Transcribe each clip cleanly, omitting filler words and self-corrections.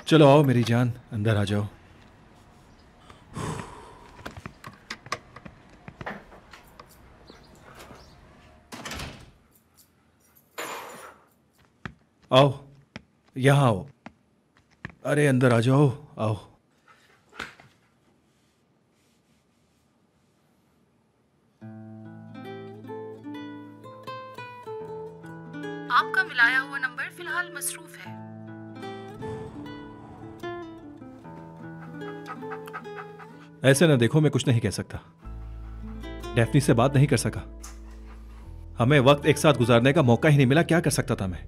चलो आओ मेरी जान, अंदर आ जाओ। आओ, यहाँ आओ। अरे अंदर आ जाओ, आओ। आपका मिलाया हुआ नंबर फिलहाल मसरूफ है। ऐसे ना देखो, मैं कुछ नहीं कह सकता। डेफनी से बात नहीं कर सका। हमें वक्त एक साथ गुजारने का मौका ही नहीं मिला। क्या कर सकता था मैं?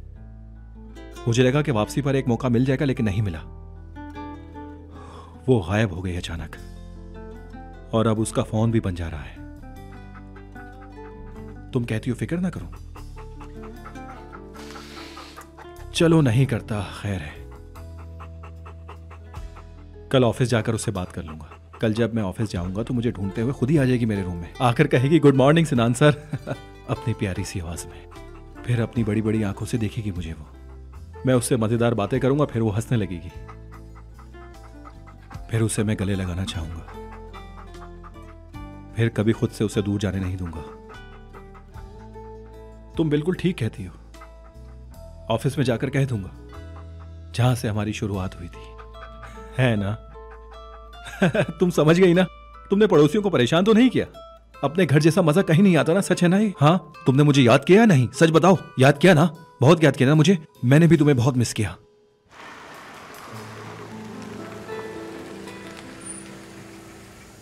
मुझे लगा कि वापसी पर एक मौका मिल जाएगा, लेकिन नहीं मिला। वो गायब हो गई अचानक, और अब उसका फोन भी बन जा रहा है। तुम कहती हो फिक्र ना करो। चलो नहीं करता, खैर है। कल ऑफिस जाकर उससे बात कर लूंगा। कल जब मैं ऑफिस जाऊंगा तो मुझे ढूंढते हुए खुद ही आ जाएगी मेरे रूम में। आकर कहेगी गुड मॉर्निंग सिनान सर अपनी प्यारी सी आवाज में। फिर अपनी बड़ी बड़ी आंखों से देखेगी मुझे वो। मैं उससे मजेदार बातें करूंगा, फिर वो हंसने लगेगी। फिर उसे मैं गले लगाना चाहूंगा। फिर कभी खुद से उसे दूर जाने नहीं दूंगा। तुम बिल्कुल ठीक कहती हो। ऑफिस में जाकर कह दूंगा जहां से हमारी शुरुआत हुई थी, है ना? तुम समझ गई ना? तुमने पड़ोसियों को परेशान तो नहीं किया? अपने घर जैसा मजा कहीं नहीं आता ना, सच है ना ये? हाँ, तुमने मुझे याद किया नहीं? सच बताओ, याद किया ना? बहुत याद किया ना मुझे? मैंने भी तुम्हें बहुत मिस किया।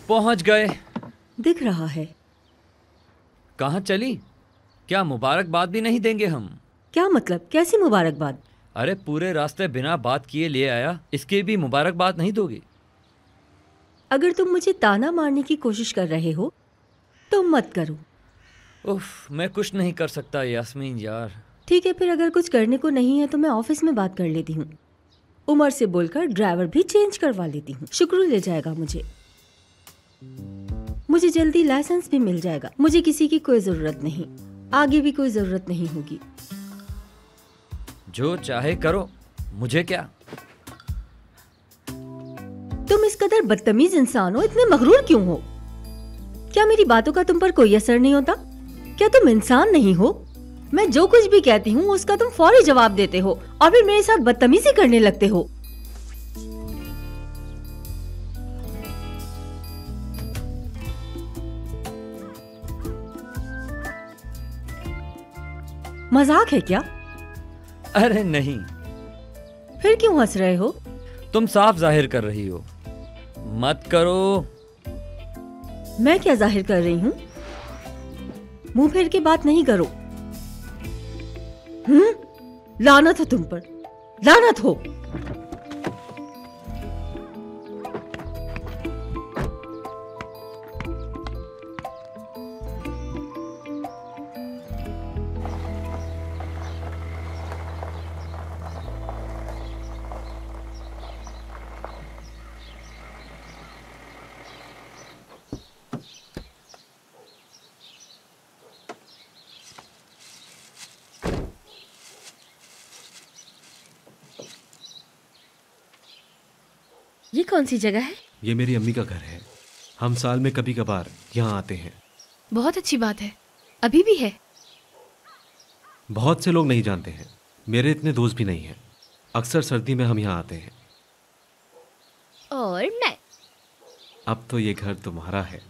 पहुंच गए। दिख रहा है। कहाँ चली? क्या मुबारकबाद भी नहीं देंगे हम? क्या मतलब? कैसी मुबारकबाद? अरे पूरे रास्ते बिना बात किए ले आया, इसकी भी मुबारकबाद नहीं दोगी? अगर तुम मुझे ताना मारने की कोशिश कर रहे हो तो मत करो। उफ, मैं कुछ नहीं कर सकता यास्मीन यार। ठीक है, फिर अगर कुछ करने को नहीं है तो मैं ऑफिस में बात कर लेती हूँ। उमर से बोलकर ड्राइवर भी चेंज करवा लेती हूँ। शुक्र ले जाएगा मुझे जल्दी लाइसेंस भी मिल जाएगा। मुझे किसी की कोई जरूरत नहीं, आगे भी कोई जरूरत नहीं होगी। जो चाहे करो, मुझे क्या। तुम इस कदर बदतमीज इंसान हो, इतने मगरूर क्यों हो? क्या मेरी बातों का तुम पर कोई असर नहीं होता? क्या तुम इंसान नहीं हो? मैं जो कुछ भी कहती हूँ उसका तुम फौरी जवाब देते हो और फिर मेरे साथ बदतमीजी करने लगते हो। मजाक है क्या? अरे नहीं। फिर क्यों हंस रहे हो? तुम साफ जाहिर कर रही हो। मत करो। मैं क्या जाहिर कर रही हूँ? मुंह फेर के बात नहीं करो। लानत हो तुम पर, लानत हो। ये कौन सी जगह है? ये मेरी अम्मी का घर है। हम साल में कभी कभार यहाँ आते हैं। बहुत अच्छी बात है। अभी भी है? बहुत से लोग नहीं जानते हैं। मेरे इतने दोस्त भी नहीं हैं। अक्सर सर्दी में हम यहाँ आते हैं। और मैं? अब तो ये घर तुम्हारा है।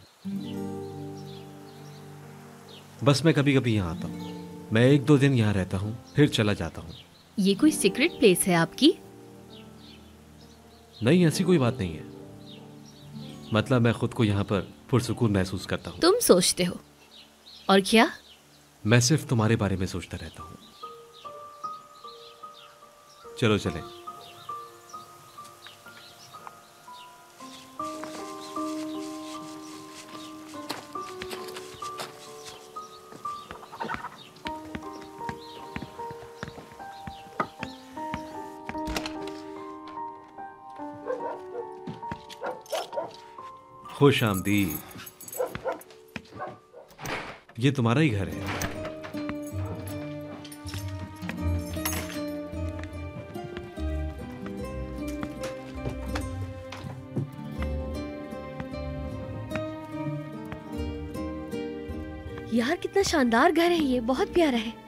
बस मैं कभी कभी यहाँ आता हूँ। मैं 1-2 दिन यहाँ रहता हूँ, फिर चला जाता हूँ। ये कोई सीक्रेट प्लेस है आपकी? नहीं, ऐसी कोई बात नहीं है। मतलब मैं खुद को यहाँ पर पुरसुकून महसूस करता हूँ। तुम सोचते हो? और क्या? मैं सिर्फ तुम्हारे बारे में सोचता रहता हूँ। चलो चलें। खुश आमदीद। ये तुम्हारा ही घर है। यार कितना शानदार घर है ये, बहुत प्यारा है।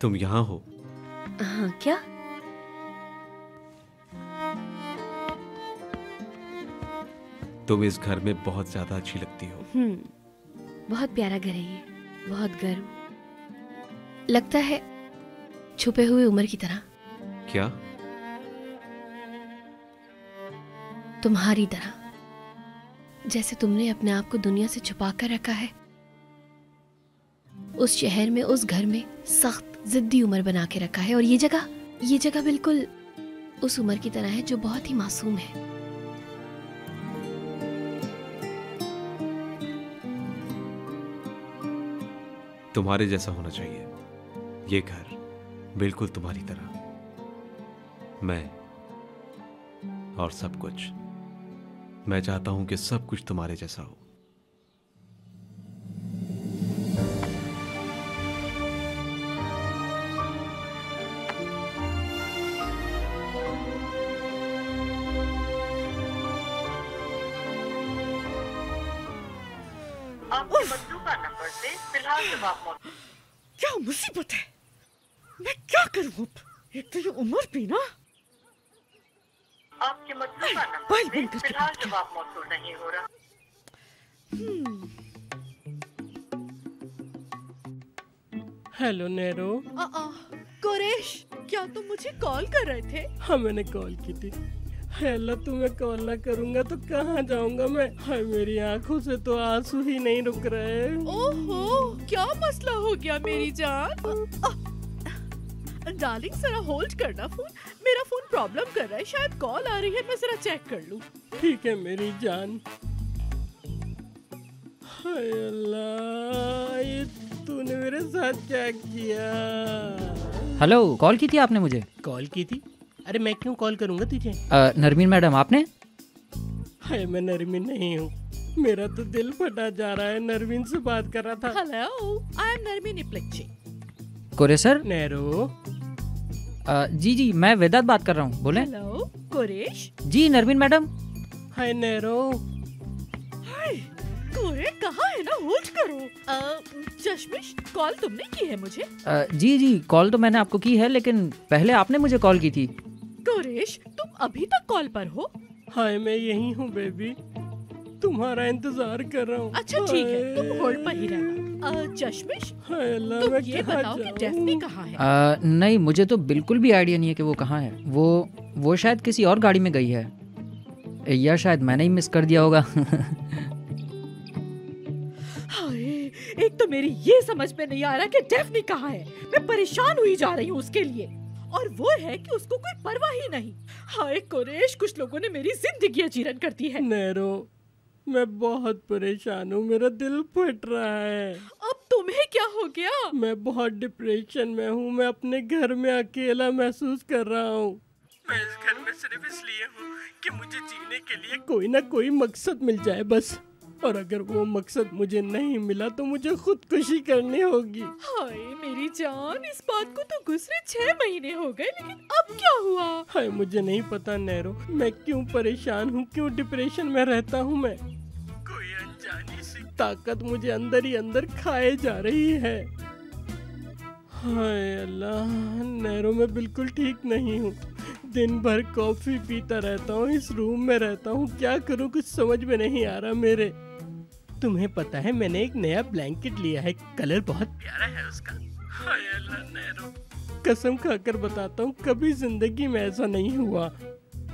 तुम यहाँ हो? हाँ, क्या? तुम इस घर में बहुत ज्यादा अच्छी लगती हो। बहुत प्यारा घर है ये, बहुत गर्म, लगता है छुपे हुए उम्र की तरह। क्या? तुम्हारी तरह, जैसे तुमने अपने आप को दुनिया से छुपा कर रखा है। उस शहर में, उस घर में सख्त जिद्दी उम्र बना के रखा है। और ये जगह बिल्कुल उस उम्र की तरह है जो बहुत ही मासूम है। तुम्हारे जैसा होना चाहिए ये घर, बिल्कुल तुम्हारी तरह। मैं और सब कुछ, मैं चाहता हूं कि सब कुछ तुम्हारे जैसा हो। आपके मतलूबा नंबर से फिलहाल जवाब मौजूद। क्या मुसीबत है, मैं क्या करूं अब? एक तो ये उम्र भी ना। आपके मतलूबा नंबर बाइल से बंद करके फिलहाल बैठ गया। जवाब मौजूद नहीं हो रहा। Hello narrow. कुरैश, क्या तुम मुझे कॉल कर रहे थे? हाँ, मैंने कॉल की थी। हेलो, तुम्हें कॉल ना करूंगा तो कहाँ जाऊंगा मैं? हाय, मेरी आंखों से तो आंसू ही नहीं रुक रहे। ओहो, क्या मसला हो गया मेरी जान? डार्लिंग जरा होल्ड करना फोन, मेरा फोन प्रॉब्लम कर रहा है, शायद कॉल आ रही है, मैं जरा चेक कर लूं। ठीक है मेरी जान। हाय अल्लाह, ये तूने मेरे साथ क्या किया? हेलो, कॉल की थी आपने मुझे? कॉल की थी? अरे मैं क्यों कॉल करूंगा तुझे? नरमीन मैडम आपने? हाय, मैं नरमीन नहीं हूँ, मेरा तो दिल फटा जा रहा है। नरमीन से बात कर रहा था। हेलो, आई एम नरमीन इप्लेक्ची। कोरे सर? नेरो। जी, मैं वेदांत बात कर रहा हूँ, बोले। हेलो कुरैश। जी नरमीन मैडम। हाय नेरो। हाय कुरैश, कहाँ है ना, होल्ड करो। चश्मिश, कॉल तुमने की है मुझे? जी, कॉल तो मैंने आपको की है, लेकिन पहले आपने मुझे कॉल की थी। कुरैश, तुम अभी तक कॉल पर हो? हाय, मैं यही हूँ बेबी, तुम्हारा इंतजार कर रहा हूँ। अच्छा ठीक है, तुम होल्ड पर ही रहना। चश्मिश, हाय अल्लाह, तुम मैं ये कहाँ बताओ कि जाऊँ? डेफ्नी कहाँ है? नहीं, मुझे तो बिल्कुल भी आइडिया नहीं है कि वो कहाँ है। वो शायद किसी और गाड़ी में गई है, या शायद मैंने ही मिस कर दिया होगा। हाय, एक तो मेरी ये समझ में नहीं आ रहा कि डेफ्नी कहाँ है। मैं परेशान हुई जा रही हूँ उसके लिए, और वो है कि उसको कोई परवाह ही नहीं। हाय कुरैश, कुछ लोगों ने मेरी जिंदगी चीरन कर दी है। नेरो, मैं बहुत परेशान हूँ, मेरा दिल फट रहा है। अब तुम्हें क्या हो गया? मैं बहुत डिप्रेशन में हूँ, मैं अपने घर में अकेला महसूस कर रहा हूँ। मैं इस घर में सिर्फ इसलिए हूँ कि मुझे जीने के लिए कोई ना कोई मकसद मिल जाए बस। और अगर वो मकसद मुझे नहीं मिला तो मुझे खुदकुशी करनी होगी। हाय मेरी जान, इस बात को तो गुजरे 6 महीने हो गए, लेकिन अब क्या हुआ? हाय, मुझे नहीं पता नेरो, मैं क्यों परेशान हूँ, क्यों डिप्रेशन में रहता हूँ मैं। कोई अनजानी सी ताकत मुझे अंदर ही अंदर खाए जा रही है। हाय अल्लाह, नेरो मैं बिल्कुल ठीक नहीं हूँ। दिन भर कॉफी पीता रहता हूँ, इस रूम में रहता हूँ, क्या करूँ कुछ समझ में नहीं आ रहा मेरे। तुम्हें पता है मैंने एक नया ब्लैंकेट लिया है, कलर बहुत प्यारा है उसका। हाय अल्लाह नैरो, कसम खाकर बताता हूँ कभी जिंदगी में ऐसा नहीं हुआ।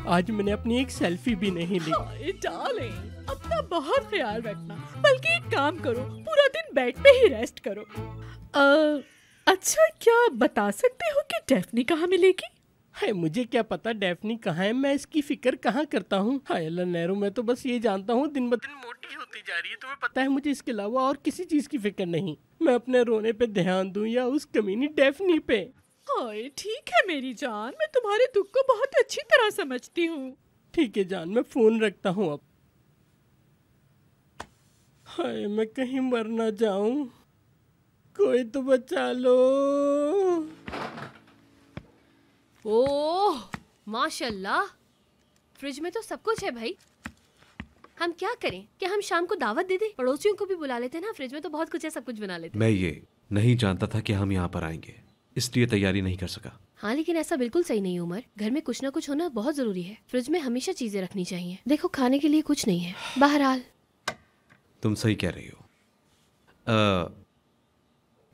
आज मैंने अपनी एक सेल्फी भी नहीं ली। हाय डार्लिंग, अपना बहुत ख्याल रखना। बल्कि एक काम करो, पूरा दिन बेड पे ही रेस्ट करो। अच्छा, क्या बता सकते हो कि डेफनी कहाँ मिलेगी? है मुझे क्या पता डेफनी कहाँ है, मैं इसकी फिक्र कहाँ करता हूँ। हाय अल्लाह नैरो, मैं तो बस ये जानता हूँ दिन ब दिन मोटी होती जा रही है। तुम्हें पता है मुझे इसके अलावा और किसी चीज की फिक्र नहीं। मैं अपने रोने पे ध्यान दूं या उस कमीनी डेफनी पे। हाय ठीक है मेरी जान, मैं तुम्हारे दुख को बहुत अच्छी तरह समझती हूँ। ठीक है जान, मैं फोन रखता हूँ अब। हाय मैं कहीं मर ना जाऊं, कोई तो बचा लो। ओह माशाल्लाह, फ्रिज में तो सब कुछ है भाई। हम क्या करें? क्या हम शाम को दावत दे दें? पड़ोसियों को भी बुला लेते हैं ना, फ्रिज में तो बहुत कुछ है, सब कुछ बना लेते हैं। मैं ये नहीं जानता था कि हम यहाँ पर आएंगे, इसलिए तैयारी नहीं कर सका। हाँ लेकिन ऐसा बिल्कुल सही नहीं उमर, घर में कुछ ना कुछ होना बहुत जरूरी है। फ्रिज में हमेशा चीजें रखनी चाहिए। देखो खाने के लिए कुछ नहीं है। बहरहाल तुम सही कह रही हो।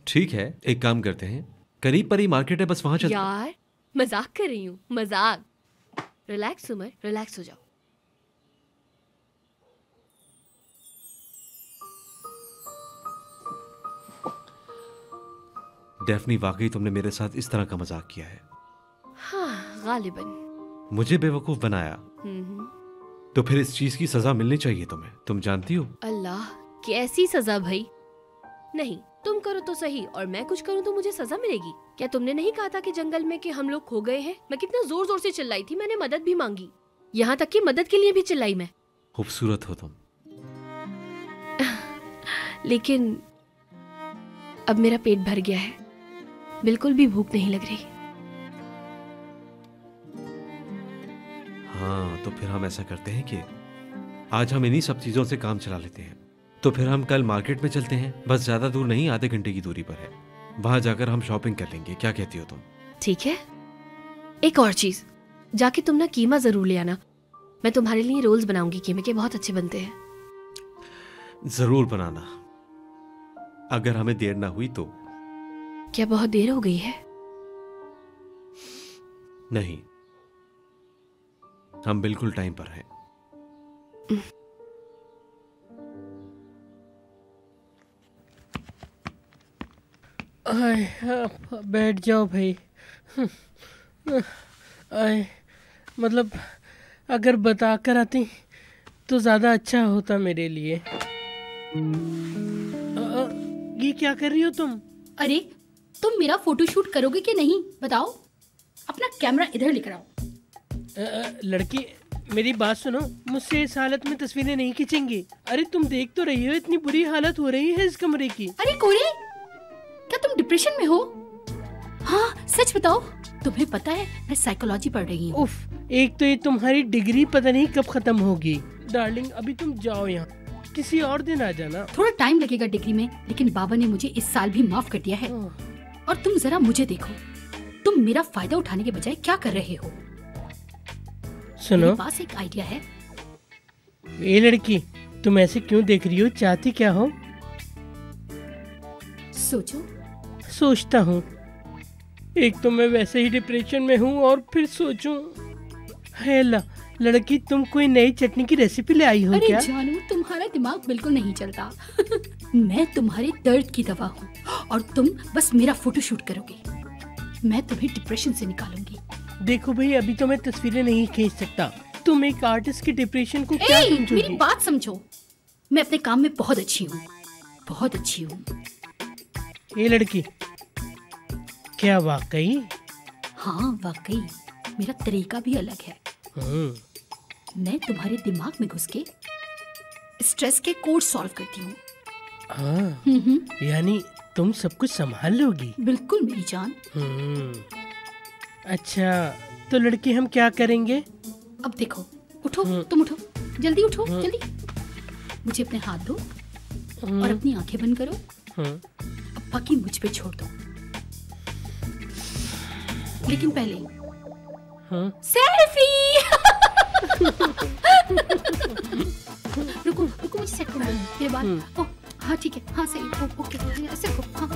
ठीक है, एक काम करते हैं, करीब पर ही मार्केट है, बस वहां चलते हैं। यार मजाक कर रही हूँ, मजाक। रिलैक्स उमर, रिलैक्स हो जाओ। डेफनी, वाकई तुमने मेरे साथ इस तरह का मजाक किया है। हाँ गालिबन। मुझे बेवकूफ बनाया, तो फिर इस चीज की सजा मिलनी चाहिए तुम्हें, तुम जानती हो। अल्लाह, कैसी सजा भाई? नहीं, तुम करो तो सही और मैं कुछ करूं तो मुझे सजा मिलेगी? क्या तुमने नहीं कहा था कि जंगल में कि हम लोग खो गए हैं? मैं कितना जोर जोर से चिल्लाई थी, मैंने मदद भी मांगी, यहाँ तक कि मदद के लिए भी चिल्लाई मैं। खूबसूरत हो तुम। लेकिन अब मेरा पेट भर गया है, बिल्कुल भी भूख नहीं लग रही। हाँ तो फिर हम ऐसा करते हैं कि आज हम इन्हीं सब चीजों से काम चला लेते हैं। तो फिर हम कल मार्केट में चलते हैं, बस ज्यादा दूर नहीं, आधे घंटे की दूरी पर है। वहां जाकर हम शॉपिंग कर लेंगे, क्या कहती हो तुम? ठीक है। एक और चीज, जाके तुम ना कीमा जरूर ले आना। मैं तुम्हारे लिए रोल्स बनाऊंगी, कीमे के बहुत अच्छे बनते हैं। जरूर बनाना, अगर हमें देर ना हुई तो। क्या बहुत देर हो गई है? नहीं, हम बिल्कुल टाइम पर हैं। बैठ जाओ भाई। मतलब अगर बता कर आती तो ज्यादा अच्छा होता मेरे लिए। ये क्या कर रही हो तुम? अरे तुम मेरा फोटोशूट करोगे कि नहीं बताओ? अपना कैमरा इधर लेकर आओ। लड़की मेरी बात सुनो, मुझसे इस हालत में तस्वीरें नहीं खींचेंगी। अरे तुम देख तो रही हो इतनी बुरी हालत हो रही है इस कमरे की। अरे कोरे, क्या तुम डिप्रेशन में हो? हाँ सच बताओ, तुम्हें पता है मैं साइकोलॉजी पढ़ रही हूँ। उफ, एक तो ये तुम्हारी डिग्री पता नहीं कब खत्म होगी। डार्लिंग अभी तुम जाओ यहाँ, किसी और दिन आ जाना। थोड़ा टाइम लगेगा डिग्री में, लेकिन बाबा ने मुझे इस साल भी माफ कर दिया है। और तुम जरा मुझे देखो, तुम मेरा फायदा उठाने के बजाय क्या कर रहे हो? सुनो, मेरे पास एक आइडिया है। ये लड़की, तुम ऐसे क्यों देख रही हो? चाहती क्या हो? सोचो। सोचता हूँ, एक तो मैं वैसे ही डिप्रेशन में हूँ और फिर सोचूं। है लड़की, तुम कोई नई चटनी की रेसिपी ले आई हो क्या? अरे जानू, तुम्हारा दिमाग बिल्कुल नहीं चलता। मैं तुम्हारे दर्द की दवा हूँ और तुम बस मेरा फोटोशूट करोगे। मैं तुम्हें डिप्रेशन से निकालूंगी। देखो भाई, अभी तो मैं तस्वीरें नहीं खींच सकता। तुम एक आर्टिस्ट की डिप्रेशन को क्या समझोगी? मेरी बात समझो, मैं अपने काम में बहुत अच्छी हूँ, बहुत अच्छी हूँ। ये लड़की, क्या वाकई? हाँ वाकई, मेरा तरीका भी अलग है। मैं तुम्हारे दिमाग में घुस के स्ट्रेस के कोड सॉल्व करती हूँ। हाँ, यानी तुम सब कुछ संभाल लोगी? बिल्कुल मेरी जान। अच्छा, तो लड़की हम क्या करेंगे? अब देखो, उठो, तुम उठो, जल्दी उठो, जल्दी। मुझे अपने हाथ दो और अपनी आंखें बंद करो। अब बाकी मुझ पे छोड़ दो। लेकिन पहले हाँ सेल्फी। रुको रुको, मुझे सेट करने दो मेरे बाल। ओह हाँ ठीक है, हाँ सही, ओके ऐसे रखो। हाँ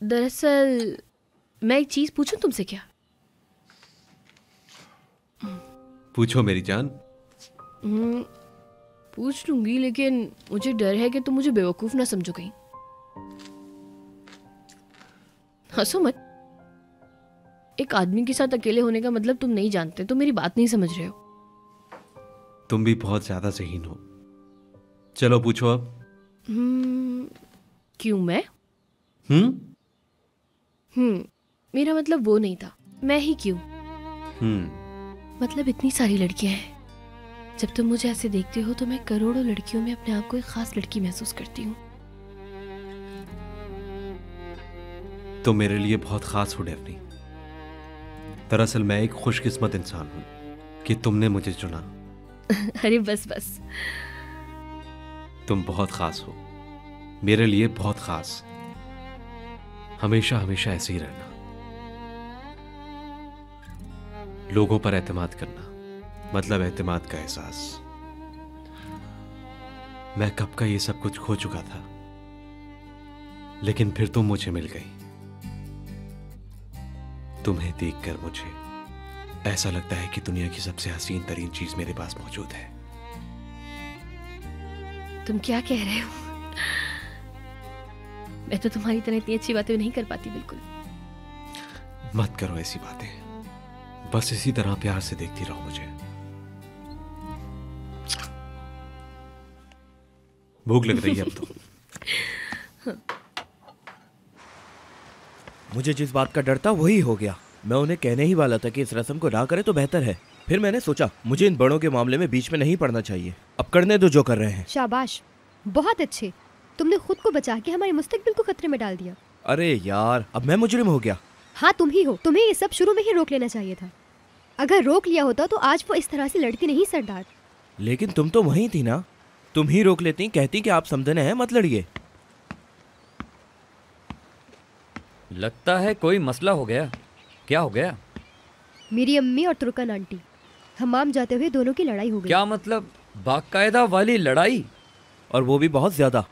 दरअसल मैं एक चीज पूछूं तुमसे क्या? पूछो मेरी जान। पूछ लूंगी, लेकिन मुझे डर है कि तुम मुझे बेवकूफ ना समझो कहीं। हंसो मत। एक आदमी के साथ अकेले होने का मतलब तुम नहीं जानते, तुम मेरी बात नहीं समझ रहे हो। तुम भी बहुत ज्यादा ज़हीन हो। चलो पूछो अब। क्यों मैं? मेरा मतलब वो नहीं था, मैं ही क्यों। मतलब इतनी सारी लड़कियां हैं, जब तुम मुझे ऐसे देखते हो तो मैं करोड़ों लड़कियों में अपने आप को एक खास लड़की महसूस करती हूँ। तो मेरे लिए बहुत खास हो डेफनी। दरअसल मैं एक खुशकिस्मत इंसान हूं कि तुमने मुझे चुना। अरे बस बस। तुम बहुत खास हो, मेरे लिए बहुत खास। हमेशा हमेशा ऐसे ही रहना। लोगों पर एतमाद करना मतलब एतमाद का एहसास। मैं कब का ये सब कुछ खो चुका था, लेकिन फिर तुम मुझे मिल गई। तुम्हें देखकर मुझे ऐसा लगता है कि दुनिया की सबसे हसीन तरीन चीज मेरे पास मौजूद है। तुम क्या कह रहे हो? मैं तो तुम्हारी तरह इतनी अच्छी बातें नहीं कर पाती बिल्कुल। मत करो ऐसी बातें, बस इसी तरह प्यार से देखती रहो मुझे। भूख लग रही है अब तो। मुझे जिस बात का डर था वही हो गया। मैं उन्हें कहने ही वाला था कि इस रस्म को ना करे तो बेहतर है। फिर मैंने सोचा मुझे इन बड़ों के मामले में बीच में नहीं पड़ना चाहिए। अब करने दो जो कर रहे हैं। शाबाश, बहुत अच्छे। तुमने खुद को बचा के हमारे मुस्तकबिल को खतरे में डाल दिया। अरे यार, अब मैं मुजरिम हो गया। हाँ तुम ही हो। तुम्हें ये सब शुरू में ही रोक लेना चाहिए था। अगर रोक लिया होता तो आज वो इस तरह से लड़ती नहीं सरदार। लेकिन तुम तो वहीं थी ना, तुम ही रोक लेती, कहती कि आप समझने हैं मत लड़िए। लगता है कोई मसला हो गया। क्या हो गया? मेरी अम्मी और तुर्कन आंटी हमाम जाते हुए दोनों की लड़ाई हो गई। क्या मतलब? बाकायदा वाली लड़ाई? और वो भी बहुत ज्यादा।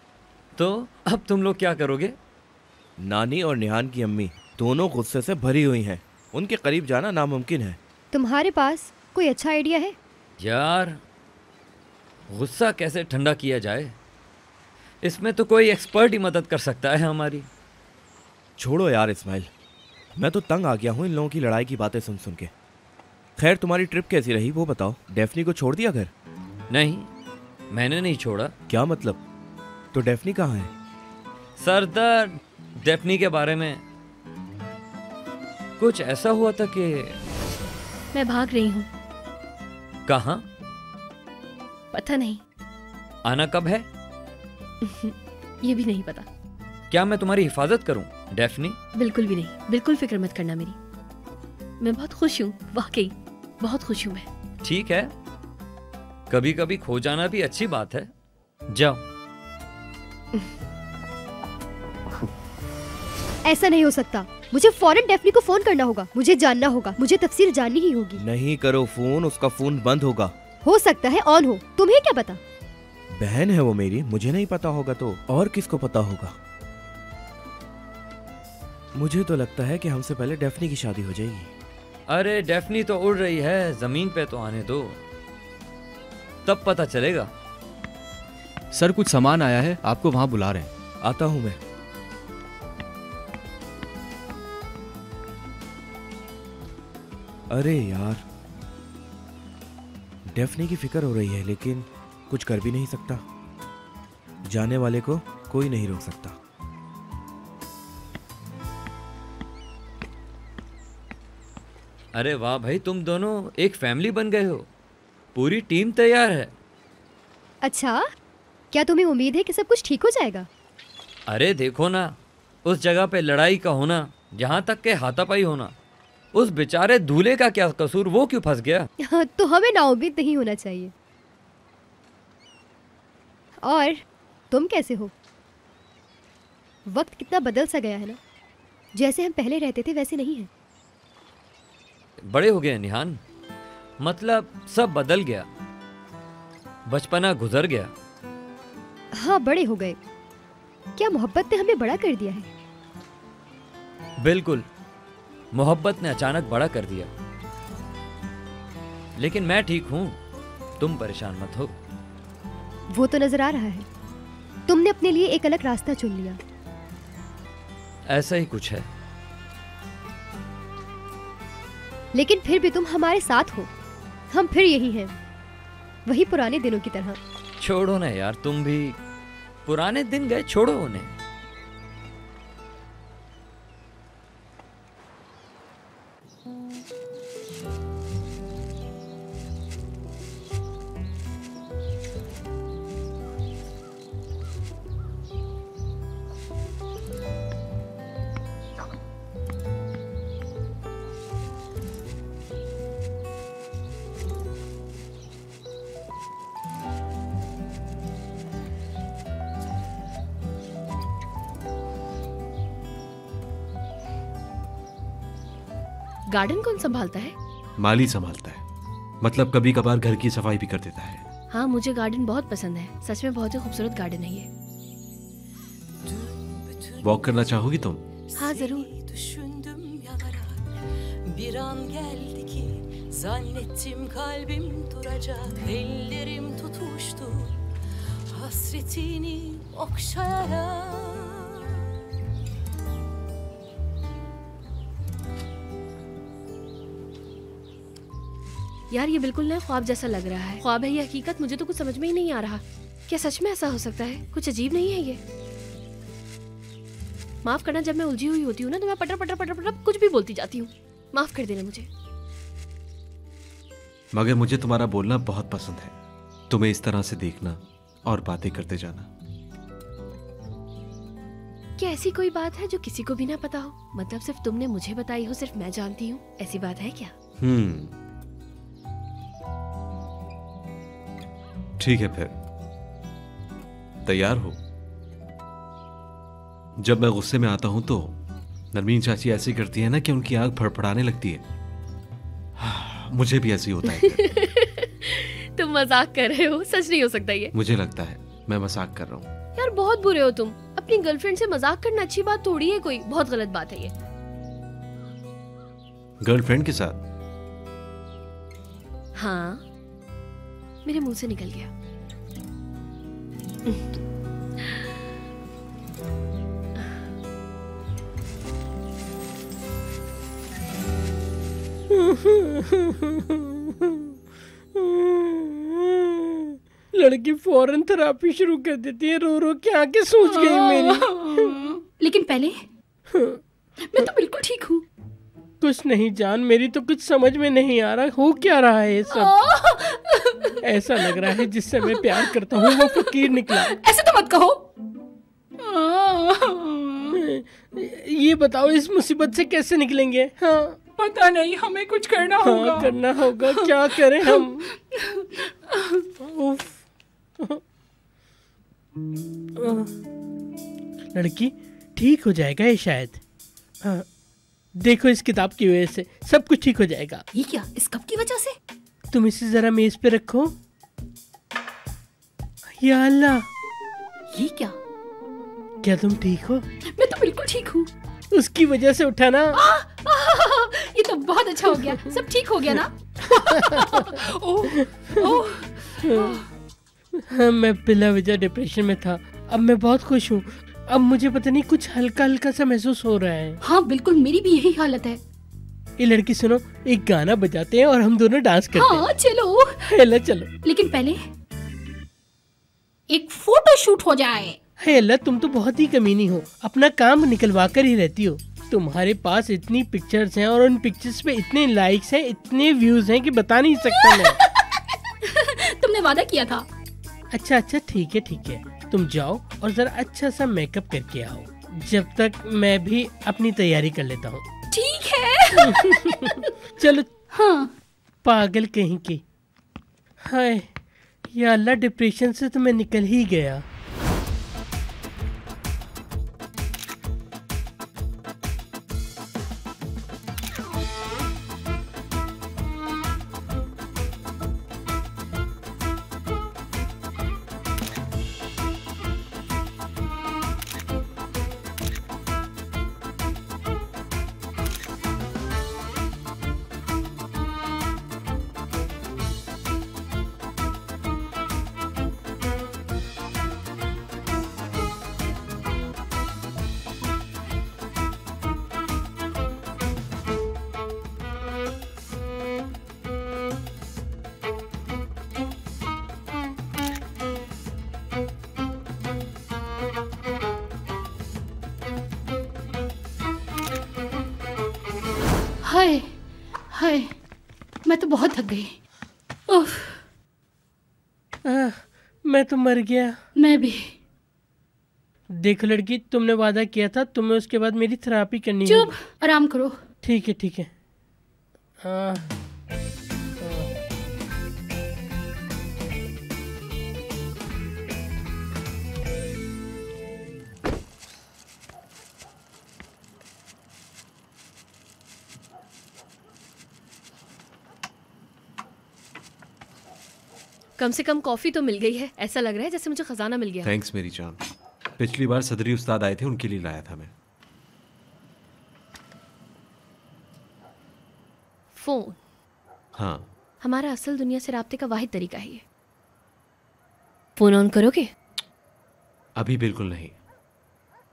तो अब तुम लोग क्या करोगे? नानी और निहान की अम्मी दोनों गुस्से से भरी हुई हैं। उनके करीब जाना नामुमकिन है। तुम्हारे पास कोई अच्छा आइडिया है? यार, गुस्सा कैसे ठंडा किया जाए, इसमें तो कोई एक्सपर्ट ही मदद कर सकता है हमारी। छोड़ो यार इस्माइल, मैं तो तंग आ गया हूँ इन लोगों की लड़ाई की बातें सुन सुन के। खैर तुम्हारी ट्रिप कैसी रही वो बताओ। डेफनी को छोड़ दिया घर? नहीं, मैंने नहीं छोड़ा। क्या मतलब? तो डेफनी कहाँ है? सरदार, डेफनी के बारे में कुछ ऐसा हुआ था कि मैं भाग रही हूँ। कहाँ? पता नहीं। आना कब है? ये भी नहीं पता। क्या मैं तुम्हारी हिफाजत करूं डेफनी? बिल्कुल भी नहीं, बिल्कुल फिक्र मत करना मेरी। मैं बहुत खुश हूँ, वाकई बहुत खुश हूँ मैं। ठीक है, कभी कभी खो जाना भी अच्छी बात है। जाओ। ऐसा नहीं हो सकता। मुझे फौरन डेफनी को फोन करना होगा। मुझे जानना होगा, मुझे तफसील जाननी ही होगी। नहीं करो फोन, उसका फोन बंद होगा। हो सकता है ऑन हो, तुम्हें क्या पता? बहन है वो मेरी, मुझे नहीं पता होगा तो और किसको पता होगा? मुझे तो लगता है कि हमसे पहले डेफनी की शादी हो जाएगी। अरे डेफनी तो उड़ रही है, जमीन पे तो आने दो। तब पता चलेगा। सर कुछ सामान आया है, आपको वहां बुला रहे हैं। आता हूं मैं। अरे यार, डेफनी की फिक्र हो रही है लेकिन कुछ कर भी नहीं सकता। जाने वाले को कोई नहीं रोक सकता। अरे वाह भाई, तुम दोनों एक फैमिली बन गए हो। पूरी टीम तैयार है। अच्छा, क्या तुम्हें उम्मीद है कि सब कुछ ठीक हो जाएगा? अरे देखो ना, उस जगह पे लड़ाई का होना, जहाँ तक के हाथापाई होना, उस बेचारे दूल्हे का क्या कसूर, वो क्यों फंस गया? तो हमें नाउम्मीद नहीं होना चाहिए। और तुम कैसे हो? वक्त कितना बदल सा गया है ना। जैसे हम पहले रहते थे वैसे नहीं है। बड़े हो गए निहान, मतलब सब बदल गया, बचपना गुजर गया। हाँ, बड़े हो गए। क्या मोहब्बत ने हमें बड़ा कर दिया है? बिल्कुल, मोहब्बत ने अचानक बड़ा कर दिया। लेकिन मैं ठीक हूं, तुम परेशान मत हो। वो तो नजर आ रहा है। तुमने अपने लिए एक अलग रास्ता चुन लिया। ऐसा ही कुछ है। लेकिन फिर भी तुम हमारे साथ हो। हम फिर यही हैं, वही पुराने दिनों की तरह। छोड़ो ना यार, तुम भी पुराने दिन गए, छोड़ो उन्हें। गार्डन कौन संभालता है? माली संभालता है, मतलब कभी कभार घर की सफाई भी कर देता है। हाँ, मुझे गार्डन बहुत पसंद है। सच में बहुत ही खूबसूरत गार्डन है ये। वॉक करना चाहोगी तुम? हाँ जरूर। Bir an geldi ki zannettim kalbim duracak, ellerim tutuştu hasretini okşayarak. यार ये बिल्कुल नया ख्वाब जैसा लग रहा है। ख्वाब है ये हकीकत, मुझे तो कुछ समझ में ही नहीं आ रहा। क्या सच में ऐसा हो सकता है? कुछ अजीब नहीं है ये? माफ करना, जब मैं उलझी हुई होती हूँ ना तो मैं पटर पटर पटर पटर कुछ भी बोलती जाती हूँ। माफ कर देना मुझे। मगर मुझे तुम्हारा बोलना बहुत पसंद है, तुम्हें इस तरह से देखना और बातें करते जाना। क्या ऐसी कोई बात है जो किसी को भी ना पता हो? मतलब सिर्फ तुमने मुझे बताई हो, सिर्फ मैं जानती हूँ, ऐसी बात है क्या? ठीक है, फिर तैयार हो? जब मैं गुस्से में आता हूं तो नरमीन चाची ऐसी करती है ना कि उनकी आंख फड़फड़ाने लगती है। मुझे भी ऐसी होता है। तुम मजाक कर रहे हो? सच नहीं हो सकता ये। मुझे लगता है मैं मजाक कर रहा हूँ। यार बहुत बुरे हो तुम। अपनी गर्लफ्रेंड से मजाक करना अच्छी बात थोड़ी है कोई, बहुत गलत बात है ये। गर्लफ्रेंड के साथ? हाँ, मेरे मुंह से निकल गया। लड़की फौरन थेरेपी शुरू कर देती है। रो रो के आंखें सूज गई मेरी। लेकिन पहले मैं तो बिल्कुल ठीक हूँ। कुछ नहीं जान, मेरी तो कुछ समझ में नहीं आ रहा हो क्या रहा है ये सब। ऐसा लग रहा है जिससे मैं प्यार करता हूँ वो फकीर निकला। ऐसे तो मत कहो। ये बताओ इस मुसीबत से कैसे निकलेंगे? हाँ पता नहीं, हमें कुछ करना होगा। हाँ, करना होगा। क्या करें हम? लड़की ठीक हो जाएगा ये शायद। हाँ, देखो इस किताब की वजह से सब कुछ ठीक हो जाएगा। ये क्या? इस कप की वजह से? तुम इसे जरा मेज पे रखो। या अल्लाह, ये क्या? क्या तुम ठीक हो? मैं तो बिल्कुल ठीक हूँ। उसकी वजह से उठा ना। ये तो बहुत अच्छा हो गया। सब ठीक हो गया ना? ओह, ओह, हाँ, मैं बिला वजह डिप्रेशन में था, अब मैं बहुत खुश हूँ। अब मुझे पता नहीं कुछ हल्का हल्का सा महसूस हो रहा है। हाँ बिल्कुल, मेरी भी यही हालत है। ये लड़की सुनो, एक गाना बजाते हैं और हम दोनों डांस करते हाँ हैं। चलो। हेला चलो। लेकिन पहले एक फोटो शूट हो जाए। हेला तुम तो बहुत ही कमीनी हो, अपना काम निकलवा कर ही रहती हो। तुम्हारे पास इतनी पिक्चर्स हैं और उन पिक्चर्स पे इतने लाइक्स हैं, इतने व्यूज हैं कि बता नहीं सकता मैं। तुमने वादा किया था। अच्छा अच्छा ठीक है, तुम जाओ और जरा अच्छा सा मेकअप करके आओ, जब तक मैं भी अपनी तैयारी कर लेता हूँ। ठीक है। चलो। हाँ। पागल कहीं की। हाय या अल्लाह, डिप्रेशन से तो मैं निकल ही गया। हाय हाय, मैं तो बहुत थक गई। उफ। मैं तो मर गया। मैं भी। देखो लड़की, तुमने वादा किया था, तुम्हें उसके बाद मेरी थेरेपी करनी है। चुप, आराम करो। ठीक है। कम से कम कॉफी तो मिल गई है। ऐसा लग रहा है जैसे मुझे खजाना मिल गया। थैंक्स मेरी जान। पिछली बार सदरी उस्ताद आए थे, उनके लिए लाया था मैं। फोन। हाँ। हमारा असल दुनिया से राब्ते का वाहिद तरीका है ये। फोन ऑन करोगे? अभी बिल्कुल नहीं।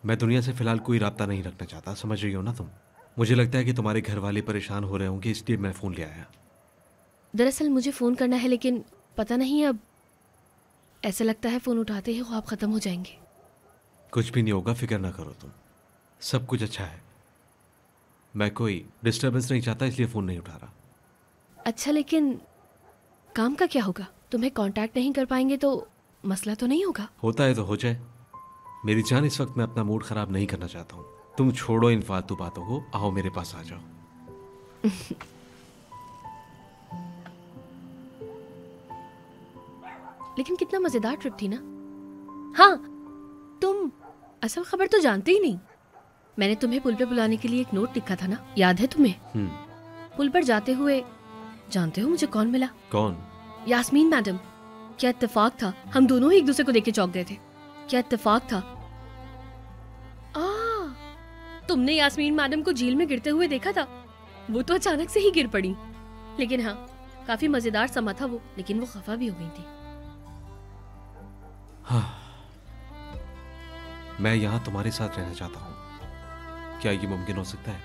मैं दुनिया से फिलहाल कोई राब्ता नहीं रखना चाहता, समझ रही हो ना तुम? मुझे लगता है कि तुम्हारे घर वाले परेशान हो रहे होंगे, इसलिए मैं फ़ोन ले आया। दरअसल मुझे फ़ोन करना है, लेकिन पता नहीं, अब ऐसा लगता है फ़ोन उठाते ही ख्वाब ख़त्म हो जाएंगे। कुछ भी नहीं होगा, फिक्र ना करो तुम, सब कुछ अच्छा है। मैं कोई डिस्टर्बेंस नहीं चाहता, इसलिए फ़ोन नहीं उठा रहा। अच्छा, लेकिन काम का क्या होगा? तुम्हें कांटेक्ट नहीं कर पाएंगे तो मसला तो नहीं होगा? होता है तो हो जाए मेरी जान। इस वक्त मैं अपना मूड ख़राब नहीं करना चाहता हूँ। तुम छोड़ो इन फालतू बातों को, आओ मेरे पास आ जाओ। लेकिन कितना मजेदार ट्रिप थी ना। हाँ, तुम असल खबर तो जानते ही नहीं। मैंने तुम्हें पुल पे बुलाने के लिए एक नोट लिखा था ना, याद है तुम्हें? पुल पर जाते हुए जानते हो मुझे कौन मिला? कौन? यास्मीन मैडम। क्या इत्तेफाक था, हम दोनों ही एक दूसरे को देख के चौंक गए थे। क्या इत्तेफाक था। तुमने यास्मीन मैडम को झील में गिरते हुए देखा था? वो तो अचानक से ही गिर पड़ी। लेकिन हाँ, काफी मजेदार समा था वो, लेकिन वो खफा भी हो गई थी। हाँ, मैं यहाँ तुम्हारे साथ रहना चाहता हूँ। क्या ये मुमकिन हो सकता है?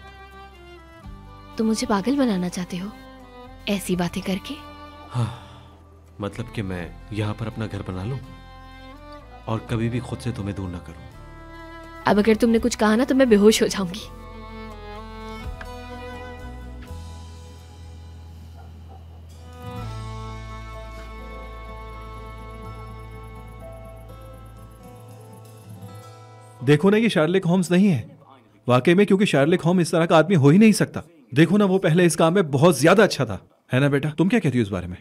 तुम मुझे पागल बनाना चाहते हो ऐसी बातें करके? हाँ, मतलब कि मैं यहाँ पर अपना घर बना लूं और कभी भी खुद से तुम्हें दूर ना करूं। अब अगर तुमने कुछ कहा ना तो मैं बेहोश हो जाऊंगी। देखो ना, ये शार्लेक होम्स नहीं है वाकई में, क्योंकि शार्लेक होम्स इस तरह का आदमी हो ही नहीं सकता। देखो ना, वो पहले इस काम में बहुत ज्यादा अच्छा था, है ना बेटा? तुम क्या कहती हो इस बारे में?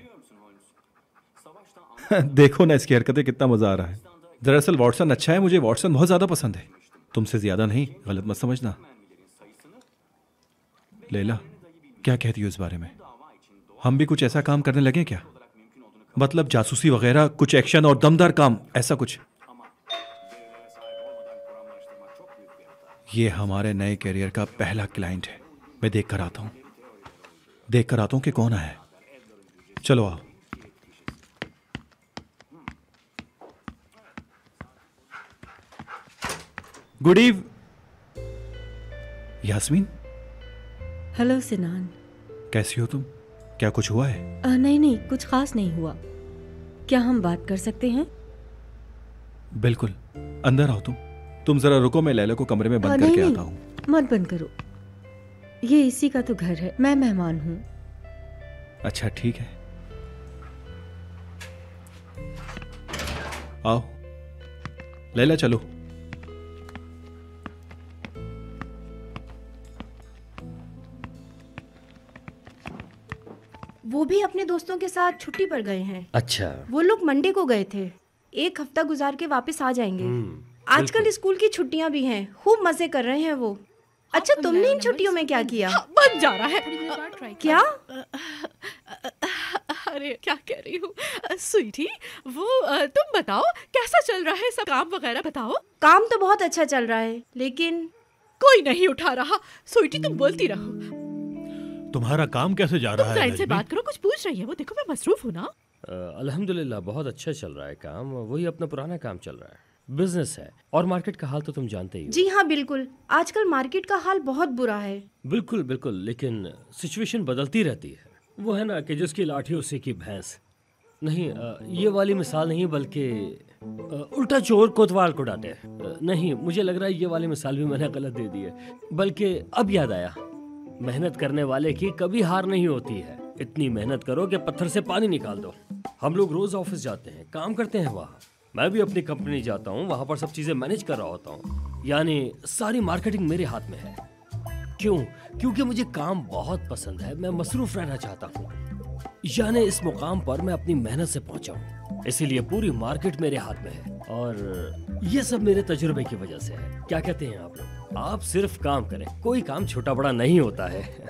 देखो ना, इसकी हरकतें, कितना मजा आ रहा है। दरअसल वॉटसन अच्छा है, मुझे वॉटसन बहुत ज्यादा पसंद है, तुमसे ज्यादा नहीं, गलत मत समझना। लैला, क्या कहती हो इस बारे में? हम भी कुछ ऐसा काम करने लगे क्या? मतलब जासूसी वगैरह, कुछ एक्शन और दमदार काम, ऐसा कुछ। ये हमारे नए करियर का पहला क्लाइंट है। मैं देख कर आता हूं कि कौन आया है। चलो आओ। गुड इव यास्मीन, हेलो सिनान, कैसी हो तुम? क्या कुछ हुआ है? नहीं नहीं, कुछ खास नहीं हुआ। क्या हम बात कर सकते हैं? बिल्कुल, अंदर आओ। तुम जरा रुको, मैं लैला को कमरे में बंद करके आता हूँ। मत बंद करो, ये इसी का तो घर है, मैं मेहमान हूँ। अच्छा ठीक है, आओ लैला, चलो। वो भी अपने दोस्तों के साथ छुट्टी पर गए हैं। अच्छा। वो लोग मंडे को गए थे, 1 हफ्ता गुजार के वापस आ जाएंगे। आजकल स्कूल की छुट्टियां भी हैं, खूब मजे कर रहे हैं वो। अच्छा, तुमने इन छुट्टियों में क्या किया? बन जा रहा है। क्या? अरे क्या कह रही हूँ स्वीटी, वो तुम बताओ कैसा चल रहा है सब, काम वगैरह बताओ। काम तो बहुत अच्छा चल रहा है, लेकिन कोई नहीं उठा रहा। स्वीटी तुम बोलती रहो। तुम्हारा काम कैसे जा रहा है? क्लाइंट से बात करो, कुछ पूछ रही है वो, देखो मैं मसरूफ हूँ ना। अल्हम्दुलिल्लाह बहुत अच्छा चल रहा है काम, वही अपना पुराना काम चल रहा है, बिजनेस है। और मार्केट का हाल तो तुम जानते ही हो। जी हाँ बिल्कुल, आजकल मार्केट का हाल बहुत बुरा है। बिल्कुल बिल्कुल, लेकिन सिचुएशन बदलती रहती है। वो है ना कि जिसकी लाठी उसी की भैंस। नहीं, ये वाली मिसाल नहीं, बल्कि उल्टा चोर कोतवाल को डांटे। नहीं, मुझे लग रहा है ये वाली मिसाल भी मैंने गलत दे दी है। बल्कि अब याद आया, मेहनत करने वाले की कभी हार नहीं होती है। इतनी मेहनत करो कि पत्थर से पानी निकाल दो। हम लोग रोज ऑफिस जाते हैं, काम करते हैं वहाँ। मैं भी अपनी कंपनी जाता हूँ, वहाँ पर सब चीजें मैनेज कर रहा होता हूँ, यानी सारी मार्केटिंग मेरे हाथ में है। क्यों? क्योंकि मुझे काम बहुत पसंद है, मैं मसरूफ रहना चाहता हूँ, यानी इस मुकाम पर मैं अपनी मेहनत से पहुंचा हूँ, इसीलिए पूरी मार्केट मेरे हाथ में है। और ये सब मेरे तजुर्बे की वजह से है। क्या कहते हैं आप लोग? आप सिर्फ काम करें, कोई काम छोटा बड़ा नहीं होता है।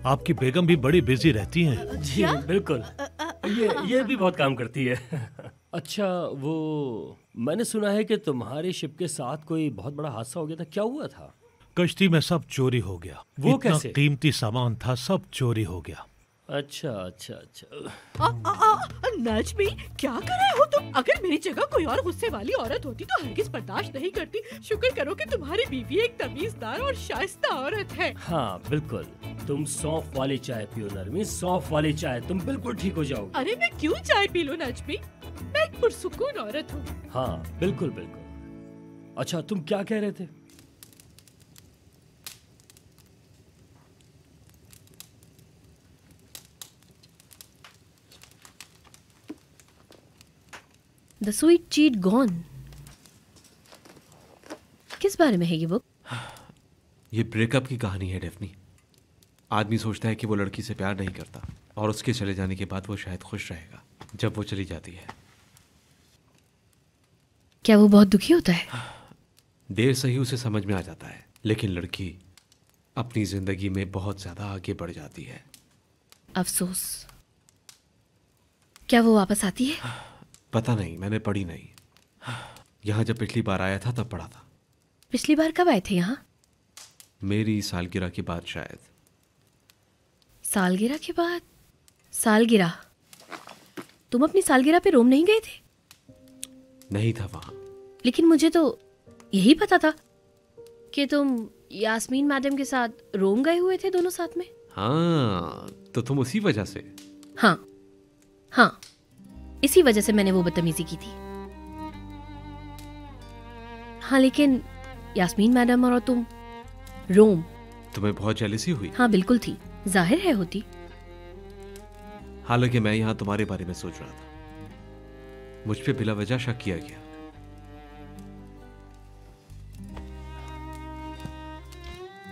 आपकी बेगम भी बड़ी बिजी रहती हैं। जी बिल्कुल, ये भी बहुत काम करती है। अच्छा, वो मैंने सुना है कि तुम्हारे शिप के साथ कोई बहुत बड़ा हादसा हो गया था, क्या हुआ था? कश्ती में सब चोरी हो गया। वो इतना कैसे? कीमती सामान था, सब चोरी हो गया। अच्छा अच्छा अच्छा। नजमी, क्या कर रहे हो तुम? अगर मेरी जगह कोई और गुस्से वाली औरत होती तो हरगिज बर्दाश्त नहीं करती। शुक्र करो कि तुम्हारी बीवी एक तमीजदार और शाइस्ता औरत है। हाँ बिल्कुल, तुम सौंफ वाली चाय पियो नरमी, सौंफ वाली चाय, तुम बिल्कुल ठीक हो जाओगे। अरे मैं क्यों चाय पी लूं नजमी, मैं एक पुरसुकून औरत हूँ। हाँ बिल्कुल बिल्कुल। अच्छा, तुम क्या कह रहे थे? The sweet cheat gone. किस बारे में है ये बुक? ये ब्रेकअप की कहानी है डेफनी। आदमी सोचता है कि वो लड़की से प्यार नहीं करता और उसके चले जाने के बाद वो शायद खुश रहेगा। जब वो चली जाती है, क्या वो बहुत दुखी होता है? देर सही उसे समझ में आ जाता है, लेकिन लड़की अपनी जिंदगी में बहुत ज्यादा आगे बढ़ जाती है। अफसोस। क्या वो वापस आती है? पता नहीं, मैंने पढ़ी नहीं। यहाँ जब पिछली बार आया था तब पढ़ा था। पिछली बार कब आए थे यहाँ? मेरी सालगिरह के बाद शायद। सालगिरह के बाद? सालगिरह? तुम अपनी सालगिरह पे रोम नहीं गए थे? नहीं था वहां। लेकिन मुझे तो यही पता था कि तुम यास्मीन मैडम के साथ रोम गए हुए थे, दोनों साथ में। हाँ, तो तुम उसी वजह से? हाँ हाँ, इसी वजह से मैंने वो बदतमीजी की थी। हाँ, लेकिन यास्मीन मैडम और तुम रोम। तुम्हें बहुत जेलसी हुई? हाँ बिल्कुल थी, जाहिर है होती। हालांकि मैं यहाँ तुम्हारे बारे में सोच रहा था, मुझ पे बिला वजह शक किया गया।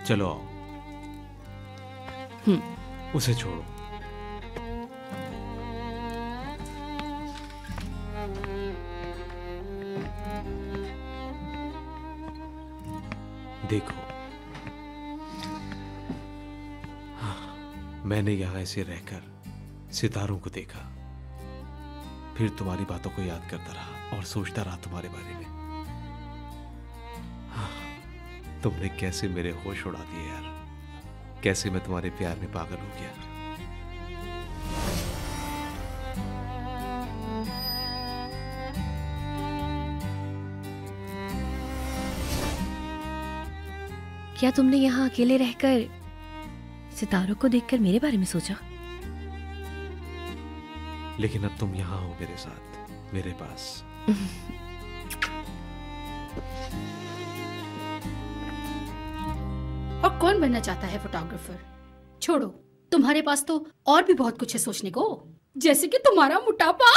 चलो आओ। उसे छोड़ो। देखो, मैंने यहां ऐसे रहकर सितारों को देखा, फिर तुम्हारी बातों को याद करता रहा और सोचता रहा तुम्हारे बारे में। तुमने कैसे मेरे होश उड़ा दिए यार, कैसे मैं तुम्हारे प्यार में पागल हो गया। क्या तुमने यहाँ अकेले रहकर सितारों को देखकर मेरे बारे में सोचा? लेकिन अब तुम यहाँ हो मेरे साथ, मेरे पास। और कौन बनना चाहता है फोटोग्राफर? छोड़ो, तुम्हारे पास तो और भी बहुत कुछ है सोचने को, जैसे कि तुम्हारा मोटापा।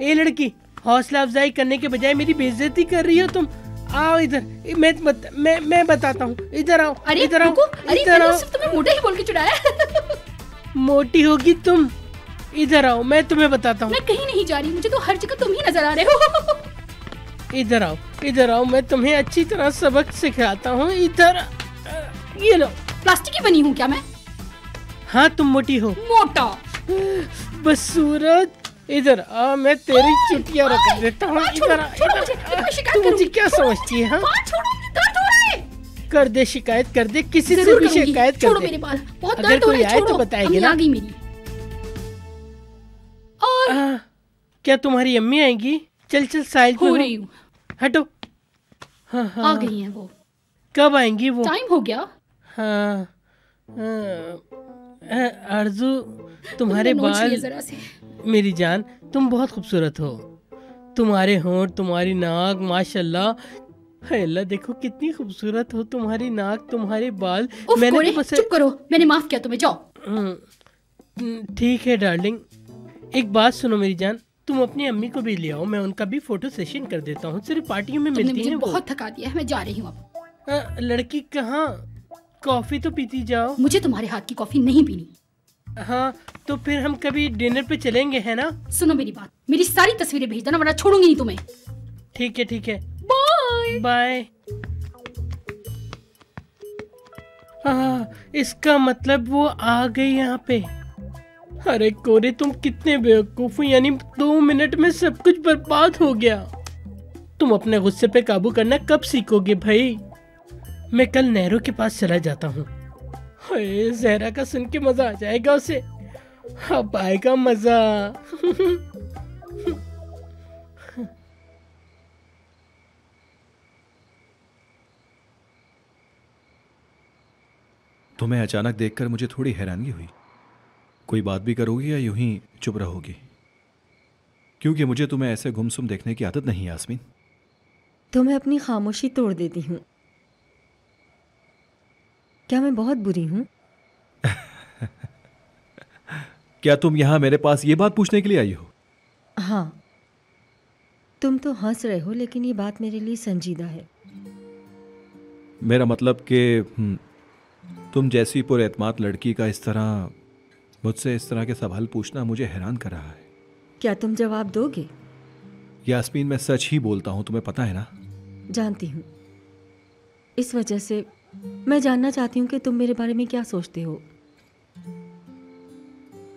ए लड़की, हौसला अफजाई करने के बजाय मेरी बेइज्जती कर रही हो तुम। आओ इधर, मैं बताता हूँ। इधर आओ। अरे इधर आओ। अरे इधर आओ। सिर्फ तुम्हें मोटा ही बोल के चुराया। मोटी होगी तुम। इधर आओ, मैं तुम्हें बताता हूँ। मैं कहीं नहीं जा रही, मुझे तो हर जगह तुम ही नजर आ रहे हो। इधर आओ, इधर आओ, मैं तुम्हें अच्छी तरह सबक सिखाता हूँ। इधर, ये लो। प्लास्टिक की बनी हूँ क्या मैं? हाँ, तुम मोटी हो। मोटा बसूरत, इधर आ, मैं तेरी चुटिया रख देता हूँ। इधर आ, तू मुझे क्या समझती है? हाँ, कर दे शिकायत, कर दे, किसी से भी शिकायत कर दे। मेरे बाल बहुत अगर दर्द हो कोई रहे, आए तो बताएगी ना। आ गई मेरी। और क्या तुम्हारी अम्मी आएंगी? चल चल साइड हो में रही हूँ। हटो। हाँ हाँ, आ गई हैं वो। कब आएंगी वो? टाइम हो गया। हाँ, आरजू, तुम्हारे बाल, जरा से। मेरी जान, तुम बहुत खूबसूरत हो। तुम्हारे होंठ, तुम्हारी नाक, माशाल्लाह। हाय अल्लाह, देखो कितनी खूबसूरत हो। तुम्हारी नाक, तुम्हारे बाल। मैंने तो बस चुप करो, मैंने माफ किया तुम्हें, जाओ। ठीक है डार्लिंग, एक बात सुनो मेरी जान, तुम अपनी अम्मी को भी ले आओ, मैं उनका भी फोटो सेशन कर देता हूँ। सिर्फ पार्टियों में मिलती है। मुझे बहुत थका दिया है, मैं जा रही हूँ अब। लड़की कहाँ? कॉफी तो पीती जाओ। मुझे तुम्हारे हाथ की कॉफी नहीं पीनी। हाँ, तो फिर हम कभी डिनर पे चलेंगे, है ना? सुनो मेरी बात, मेरी सारी तस्वीरें भेज देना वरना छोड़ूंगी नहीं तुम्हें। ठीक है ठीक है, बाय बाय। इसका मतलब वो आ गई यहाँ पे। अरे कोरे, तुम कितने बेवकूफ हो, यानी 2 मिनट में सब कुछ बर्बाद हो गया। तुम अपने गुस्से पे काबू करना कब सीखोगे भाई? मैं कल नेहरू के पास चला जाता हूँ। जहरा का सुन के मजा आ जाएगा उसे। अब आएगा मजा। तुम्हें अचानक देखकर मुझे थोड़ी हैरानगी हुई। कोई बात भी करोगी या यूं ही चुप रहोगी? क्योंकि मुझे तुम्हें ऐसे गुमसुम देखने की आदत नहीं है यास्मीन। तो मैं अपनी खामोशी तोड़ देती हूँ। क्या मैं बहुत बुरी हूँ? क्या तुम यहाँ मेरे पास ये बात पूछने के लिए आई हो? हाँ, तुम तो हंस रहे हो, लेकिन ये बात मेरे लिए संजीदा है। मेरा मतलब कि तुम जैसी पुरएतमाद लड़की का इस तरह मुझसे इस तरह के सवाल पूछना मुझे हैरान कर रहा है। क्या तुम जवाब दोगे? यास्मीन, मैं सच ही बोलता हूँ, तुम्हें पता है ना। जानती हूँ, इस वजह से मैं जानना चाहती हूँ कि तुम मेरे बारे में क्या सोचते हो।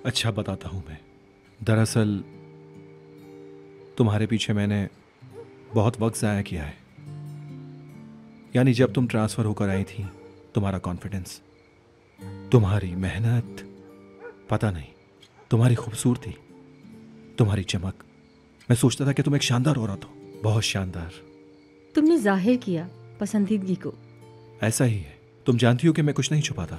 अच्छा, बताता हूँ मैं। दरअसल तुम्हारे पीछे मैंने बहुत वक्त ज़ाया किया है। यानी जब तुम ट्रांसफ़र होकर आई थी, तुम्हारा कॉन्फिडेंस, तुम्हारी मेहनत, पता नहीं, तुम्हारी खूबसूरती, तुम्हारी चमक, मैं सोचता था कि तुम एक शानदार औरत हो, बहुत शानदार। तुमने जाहिर किया पसंदीदगी को। ऐसा ही है। तुम जानती हो कि मैं कुछ नहीं छुपाता।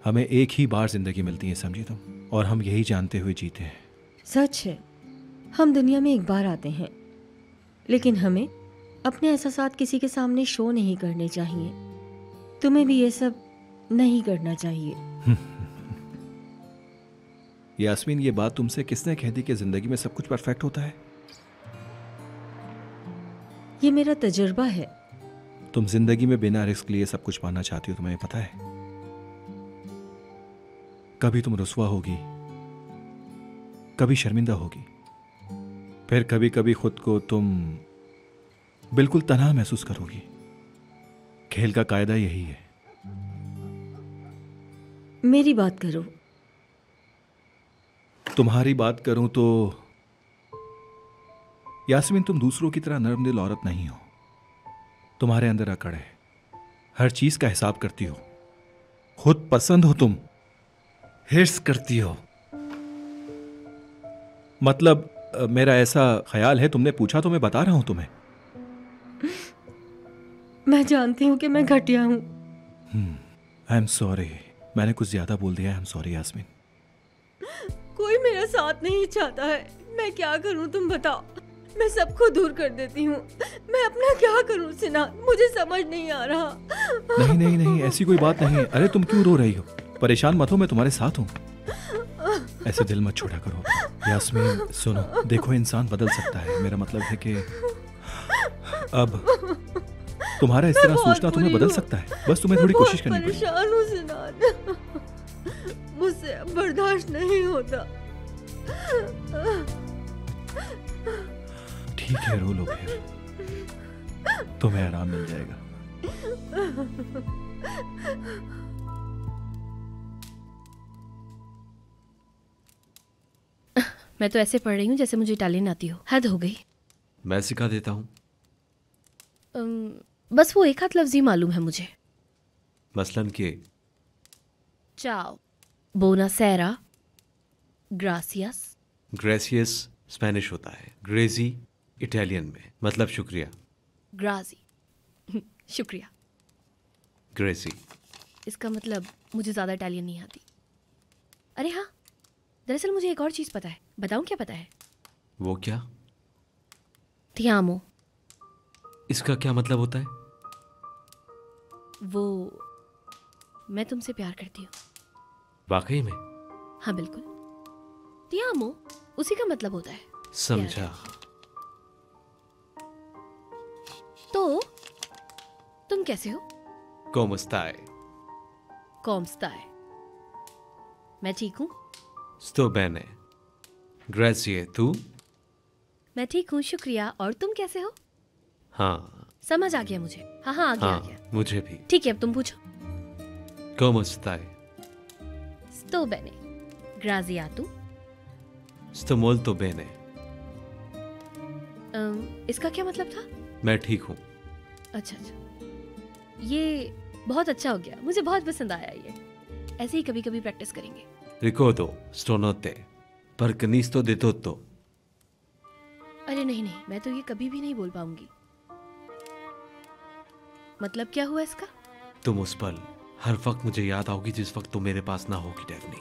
हमें एक ही बार जिंदगी मिलती है, समझी तुम, और हम यही जानते हुए जीते हैं। सच है, हम दुनिया में एक बार आते हैं, लेकिन हमें अपने एहसासात किसी के सामने शो नहीं करने चाहिए। तुम्हें भी ये सब नहीं करना चाहिए। यास्मीन, ये बात तुमसे किसने कह दी कि जिंदगी में सब कुछ परफेक्ट होता है? ये मेरा तजुर्बा है। तुम जिंदगी में बिना रिस्क लिए सब कुछ पाना चाहती हो, तुम्हें पता है। कभी तुम रुस्वा होगी, कभी शर्मिंदा होगी, फिर कभी कभी खुद को तुम बिल्कुल तन्हा महसूस करोगी। खेल का कायदा यही है। मेरी बात करो। तुम्हारी बात करूं तो यास्मीन, तुम दूसरों की तरह नर्म दिल औरत नहीं हो। तुम्हारे अंदर अकड़ है, हर चीज का हिसाब करती हो, खुद पसंद हो, तुम हिर्स करती हो। मतलब मेरा ऐसा ख्याल है। तुमने पूछा तो मैं बता रहा हूं तुम्हें। मैं जानती हूँ कि मैं घटिया हूँ। आई एम सॉरी, मैंने कुछ ज्यादा बोल दिया। I am sorry Yasmin. कोई मेरा साथ नहीं चाहता है, मैं क्या करूँ तुम बताओ। मैं सबको दूर कर देती हूँ, मैं अपना क्या करूँ सिनान, मुझे समझ नहीं आ रहा। नहीं नहीं नहीं, ऐसी कोई बात नहीं। अरे तुम क्यों रो रही हो? परेशान मत हो, मैं तुम्हारे साथ हूँ। ऐसे दिल मत छोड़ा करो। यास्मीन सुनो, देखो इंसान बदल सकता है। मेरा मतलब है कि अब तुम्हारा इस तरह सोचना तुम्हें बदल सकता है। बस तुम्हें थोड़ी कोशिश करनी पड़ेगी। परेशान हूँ सिनान, मुझसे अब बर्दाश्त नहीं होता। ठीक है, रो लो फिर, तुम्हें आराम मिल जाएगा। मैं तो ऐसे पढ़ रही हूँ जैसे मुझे इटालियन आती हो। हद हो गई। मैं सिखा देता हूँ। बस वो एक हाथ लफ्ज ही मालूम है मुझे। मसलन के चाओ, बोनासेरा, ग्रासियस। ग्रेसियस स्पेनिश होता है, ग्रेजी इटालियन में, मतलब शुक्रिया। ग्राजी शुक्रिया। ग्रेसी इसका मतलब मुझे ज़्यादा इटालियन नहीं आती। अरे हाँ, दरअसल मुझे एक और चीज़ पता है। बताऊँ क्या पता है? वो क्या? ती आमो। इसका क्या मतलब होता है? वो मैं तुमसे प्यार करती हूँ। वाकई में? हाँ बिल्कुल, ती आमो उसी का मतलब होता है। समझा। तो तुम कैसे हो? Come stai? कॉम स्टाई। मैं ठीक हूँ। Sto bene. Grazie, tu? मैं ठीक हूँ शुक्रिया। और तुम कैसे हो? हाँ। समझ आ गया मुझे। हाँ हाँ, आ गया। मुझे भी। ठीक है, अब तुम पूछो। Come stai? sto bene. Grazie a tu? Sto molto bene. इसका क्या मतलब था? मैं ठीक हूँ। अच्छा अच्छा, ये बहुत अच्छा हो गया, मुझे बहुत पसंद आया ये। ऐसे ही कभी कभी प्रैक्टिस करेंगे। Ricordo, sto notte. Perché non sto di tutto. अरे नहीं नहीं, मैं तो ये कभी भी नहीं बोल पाऊंगी। मतलब क्या हुआ इसका? तुम उस पल हर वक्त मुझे याद आओगी जिस वक्त तुम मेरे पास ना होगी डेफनी।